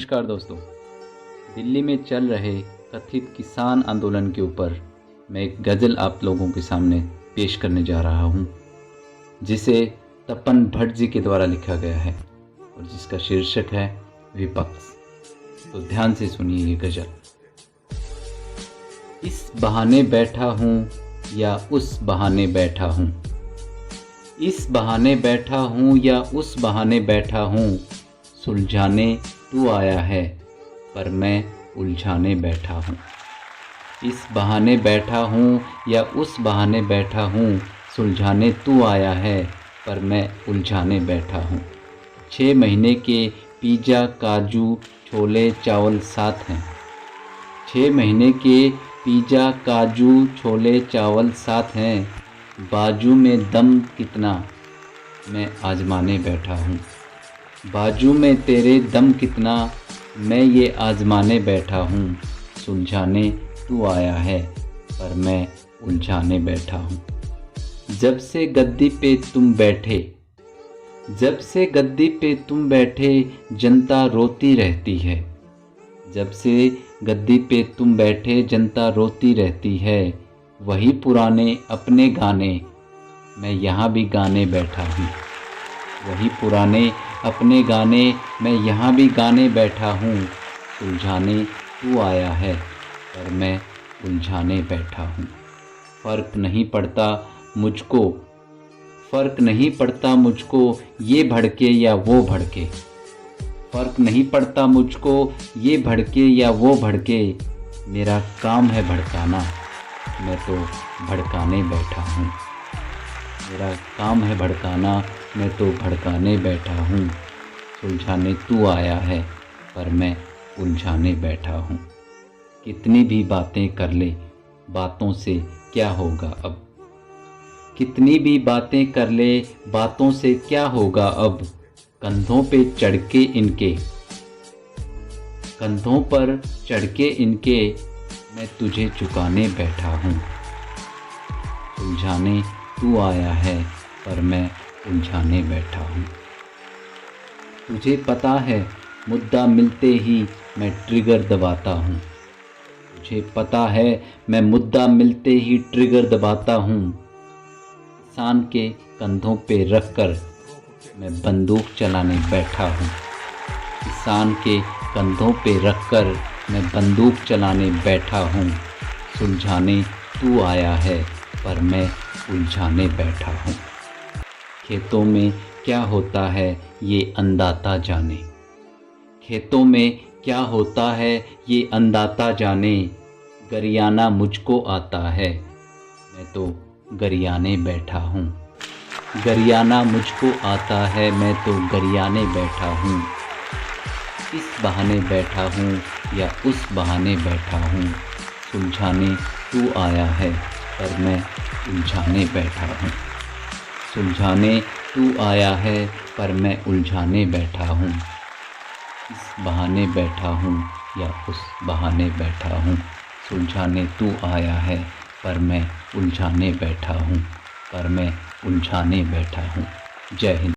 नमस्कार दोस्तों। दिल्ली में चल रहे कथित किसान आंदोलन के ऊपर मैं एक गज़ल आप लोगों के सामने पेश करने जा रहा हूँ, जिसे तपन भट्ट जी के द्वारा लिखा गया है और जिसका शीर्षक है विपक्ष। तो ध्यान से सुनिए ये गज़ल। इस बहाने बैठा हूँ या उस बहाने बैठा हूँ, इस बहाने बैठा हूँ या उस बहाने बैठा हूँ, सुलझाने तू आया है पर मैं उलझाने बैठा हूँ। इस बहाने बैठा हूँ या उस बहाने बैठा हूँ, सुलझाने तू आया है पर मैं उलझाने बैठा हूँ। 6 महीने के पिज़्ज़ा काजू छोले चावल साथ हैं, 6 महीने के पिज़्ज़ा काजू छोले चावल साथ हैं, बाजू में दम कितना मैं आजमाने बैठा हूँ। बाजू में तेरे दम कितना मैं ये आजमाने बैठा हूँ, सुलझाने तू आया है पर मैं उलझाने बैठा हूँ। जब से गद्दी पे तुम बैठे, जब से गद्दी पे तुम बैठे, जनता रोती रहती है। जब से गद्दी पे तुम बैठे, जनता रोती रहती है। वही पुराने अपने गाने मैं यहाँ भी गाने बैठा हूँ। वही पुराने अपने गाने मैं यहाँ भी गाने बैठा हूँ, सुलझाने तू आया है पर मैं उलझाने बैठा हूँ। फ़र्क नहीं पड़ता मुझको, फ़र्क नहीं पड़ता मुझको ये भड़के या वो भड़के। फ़र्क नहीं पड़ता मुझको ये भड़के या वो भड़के। मेरा काम है भड़काना, मैं तो भड़काने बैठा हूँ। मेरा काम है भड़काना, मैं तो भड़काने बैठा हूँ। सुलझाने तू आया है पर मैं उलझाने बैठा हूँ। कितनी भी बातें कर ले, बातों से क्या होगा अब। कितनी भी बातें कर ले, बातों से क्या होगा अब। कंधों पे चढ़ के इनके, कंधों पर चढ़ के इनके, मैं तुझे चुकाने बैठा हूँ। सुलझाने तू आया है पर मैं उलझाने बैठा हूँ। तुझे पता है मुद्दा मिलते ही मैं ट्रिगर दबाता हूँ। तुझे पता है मैं मुद्दा मिलते ही ट्रिगर दबाता हूँ। किसान के कंधों पे रख कर मैं बंदूक चलाने बैठा हूँ। किसान के कंधों पे रख कर मैं बंदूक चलाने बैठा हूँ। सुलझाने तू आया है पर मैं उलझाने बैठा हूँ। खेतों में क्या होता है ये अंदाता जाने। खेतों में क्या होता है ये अंदाता जाने। गरियाना मुझको आता है, मैं तो गरियाने बैठा हूँ। गरियाना मुझको आता है, मैं तो गरियाने बैठा हूँ। इस बहाने बैठा हूँ या उस बहाने बैठा हूँ, सुलझाने तू आया है पर मैं उलझाने बैठा हूँ। सुलझाने तू आया है पर मैं उलझाने बैठा हूँ। इस बहाने बैठा हूँ या उस बहाने बैठा हूँ, सुलझाने तू आया है पर मैं उलझाने बैठा हूँ, पर मैं उलझाने बैठा हूँ। जय हिंद।